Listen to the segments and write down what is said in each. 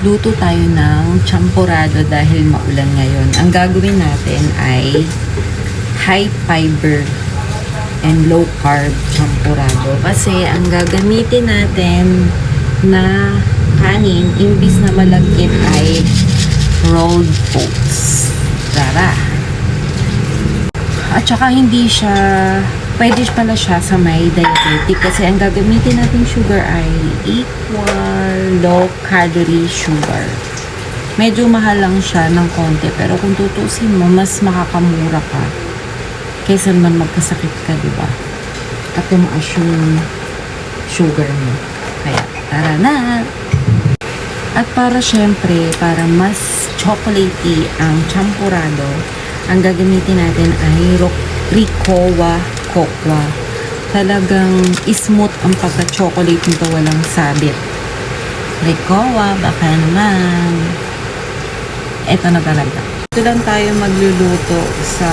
Luto tayo ng champurrado dahil maulan ngayon. Ang gagawin natin ay high fiber and low carb champurrado. Kasi ang gagamitin natin na kanin, imbis na malagkit ay rolled oats. Tara! At saka hindi siya, pwede pala siya sa may diabetic kasi ang gagamitin nating sugar ay equal low calorie sugar. Medyo mahal lang siya ng konti pero kung tutusin mo, mas makakamura ka kaysa naman magkasakit ka, di ba? At tumaas yung sugar mo. Kaya, tara na! At para syempre, para mas chocolatey ang champurrado, ang gagamitin natin ay Ricowa Cocoa. Talagang smooth ang pagka-chocolate nito, walang sabit. Ricowa, baka naman. Eto na talaga. Ito lang tayo magluluto sa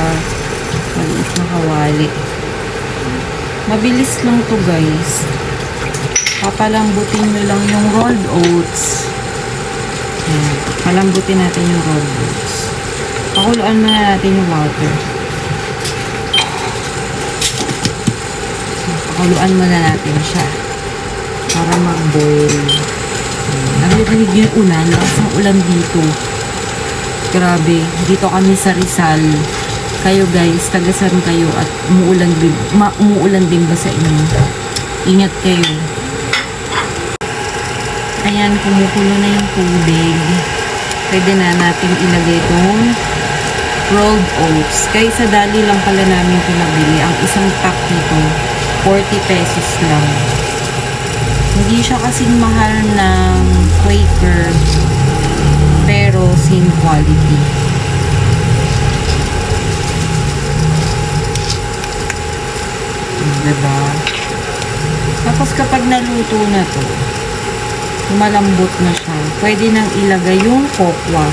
maliit na kawali. Mabilis lang to guys. Papalambutin nyo lang yung rolled oats. Ayan. Palambutin natin yung rolled oats. Pakuluan muna natin yung water. Pakuluan muna natin siya para mag-boil. Narinig yung ulan. Lakas ng ulan dito. Grabe. Dito kami sa Rizal. Kayo guys, tagasan kayo at umuulan din ba sa inyo? Ingat kayo. Ayan, kumukulo na yung tubig. Pwede na natin ilagay itong rolled oats. Guys, sa dali lang pala namin ito nabili. Ang isang pack nito, 40 pesos lang. Hindi siya kasing mahal ng Quaker, pero same quality. Diba? Tapos kapag naluto na to, malambot na siya, pwede nang ilagay yung cocoa.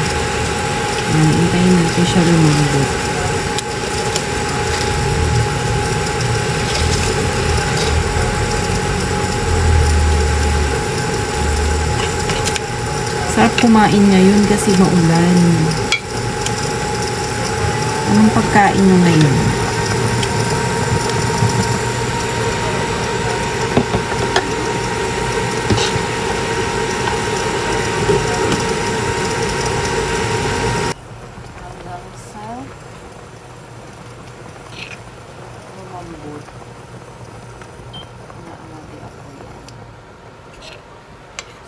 Hintayin natin siya lumambot. Sarap kumain ngayon kasi maulan. Anong pagkain nyo ngayon?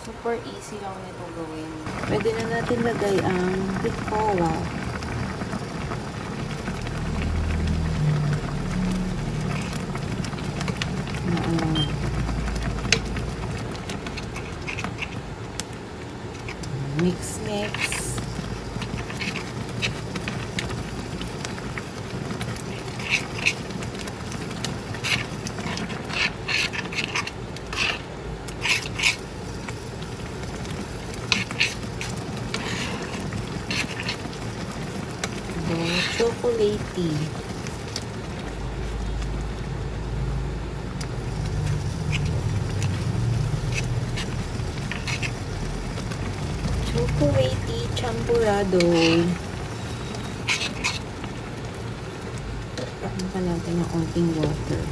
Super easy lang nito gawin. Pwede na natin lagay ang Ricowa. Mix. Chocolatey. Chocolatey champurrado. Pakita pa natin ng onting water.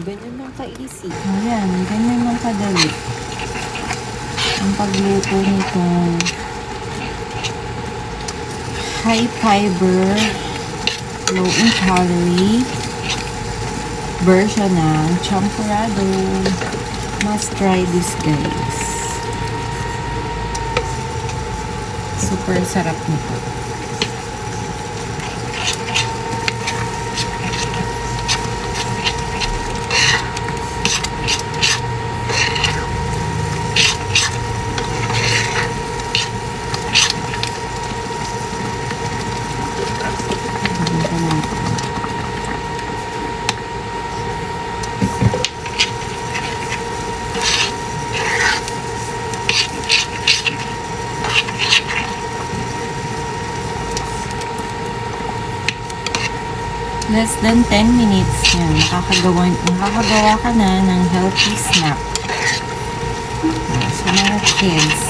Ganyan lang ka-easy. Ayan, ganyan lang kadali. Ang pagluto nitong high fiber, low in calorie version ng champurrado. Must try this guys. Super sarap nito. Less than 10 minutes. Yan. Makakagawa ka na ng healthy snack. Sa mga kids,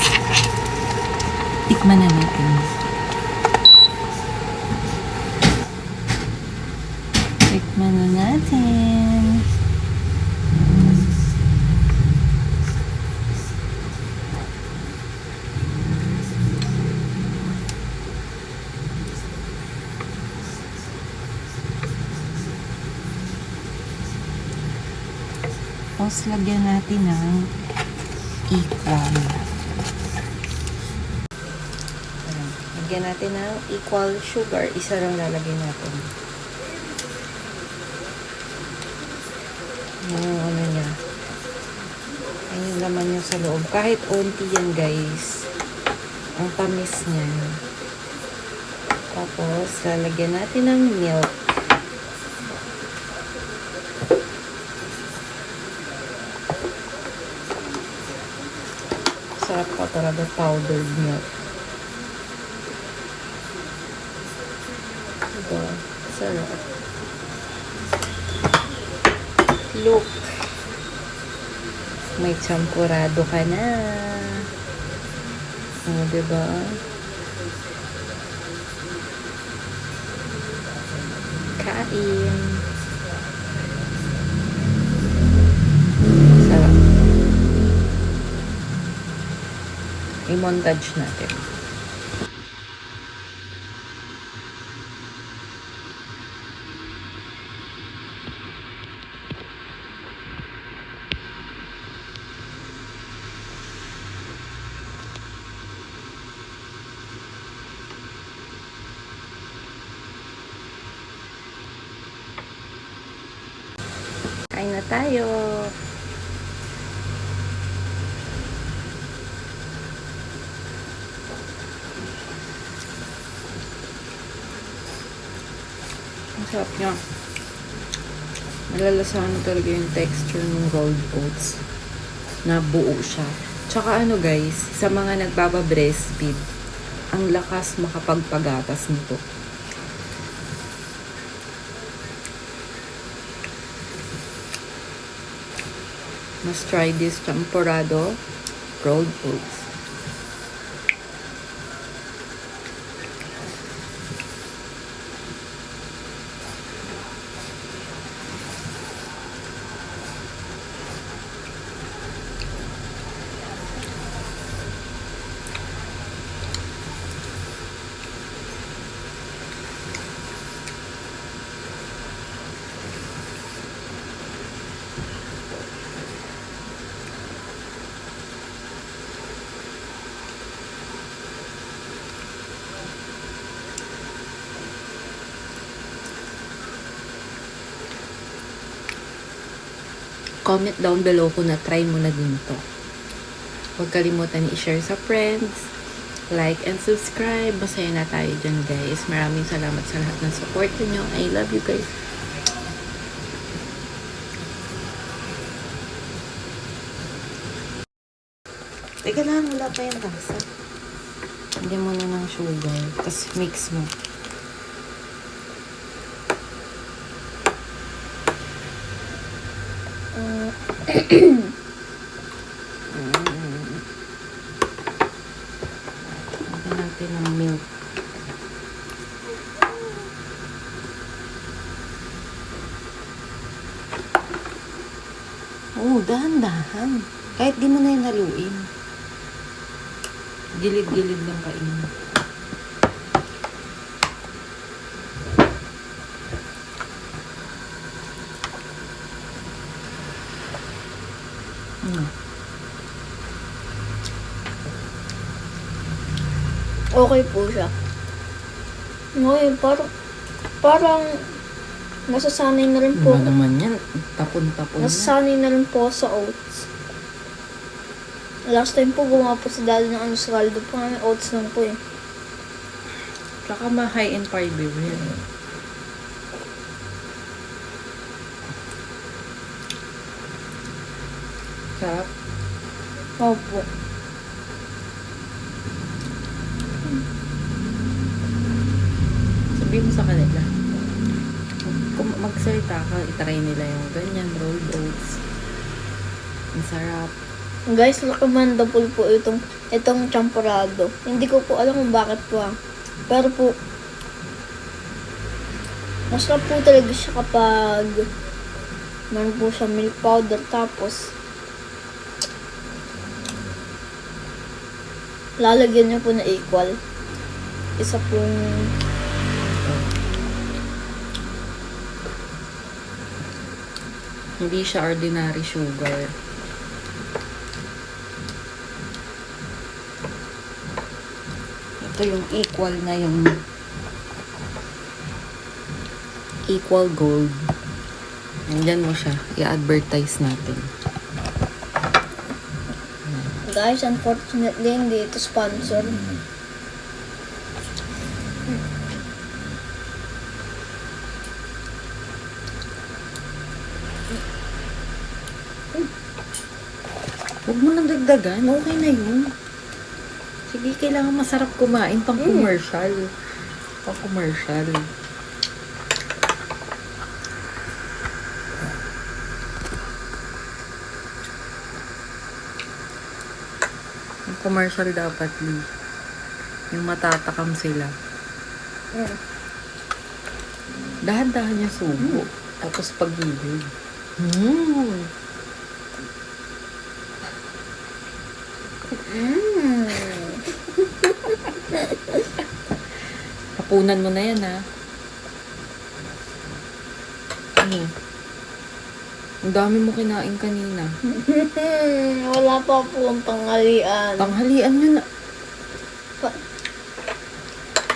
tikman na natin. Tikman na natin. Tapos, lagyan natin ng equal. Ayan. Lagyan natin ng equal sugar. Isa lang lalagyan natin. Yung ano niya. Ay, yung laman niya sa loob. Kahit onti yan, guys. Ang tamis niya. Tapos, lalagyan natin ng milk. Sarap pa talaga powdered milk. Ito, sarap. Look. May champurado ka na. O, diba? Kain. Sarap. I-montage natin. Kain na tayo. Ang sarap niya. Malalasahan mo talaga yung texture ng rolled oats. Na buo siya. Tsaka ano guys, sa mga nagbaba-breastfeed, ang lakas makapagpagatas nito. Must try this champurrado rolled oats. Comment down below kung na-try mo na din to. Huwag kalimutan i-share sa friends, like and subscribe. Masaya na tayo dyan guys. Maraming salamat sa lahat ng support niyo. I love you guys. Teka lang, wala pa yung lasa. Lagyan mo na ng sugar. Tapos mix mo. Lagyan natin ng milk. Oh, dahan-dahan. Kahit di mo na yung haluin. Gilid-gilid lang kainin. Okay po siya. Ngayon, parang nasasanay na rin po. Ano naman yan? Tapon-tapon na. Nasasanay na rin po sa oats. Last time po gumawa po si daddy ng ano sa kaldo po namin. Oats lang po eh. Tsaka ma-high in fiber yan. Sarap. Opo. Sabihin mo sa kanila. magsalita ka, itry nila yung ganyan, rolled oats. Ang sarap. Guys, recommendable po itong champurado. Hindi ko po alam kung bakit po Pero po, masarap po talaga siya kapag meron po siya milk powder. Tapos, lalagyan niyo po na equal. Isa pong Hindi siya ordinary sugar. Ito yung equal na yung equal gold. Nandyan mo siya. I-advertise natin. guys, unfortunately, hindi ito sponsor. Huwag mo nang dagdagan. Okay na yun. Sige, kailangan masarap kumain pang commercial. Pang commercial. Ang commercial dapat, Lee. Yung matatakam sila. Dahan-dahan yung subo. Tapos pag-ibig. Hapunan mo na yan, ha? Ano? Ang dami mo kinain kanina. Wala pa po ang tanghalian. Tanghalian yun. Pa-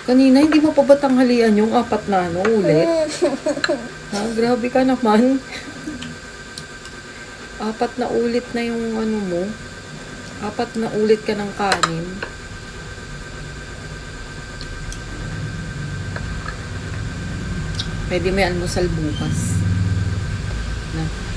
Kanina, hindi mo pa ba tanghalian yung apat na ulit? Ha? Grabe ka naman. Apat na ulit na yung mo. Apat na ulit ka ng kanin. Pwede may almusal bukas. Na.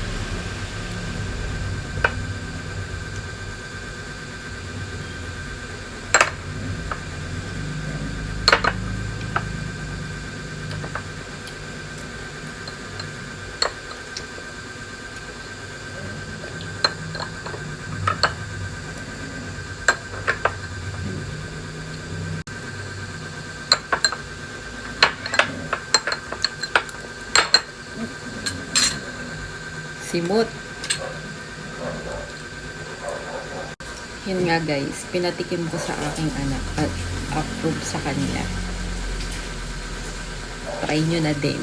Simot. Yun nga guys, pinatikim ko sa aking anak at approve sa kanya. Try nyo na din.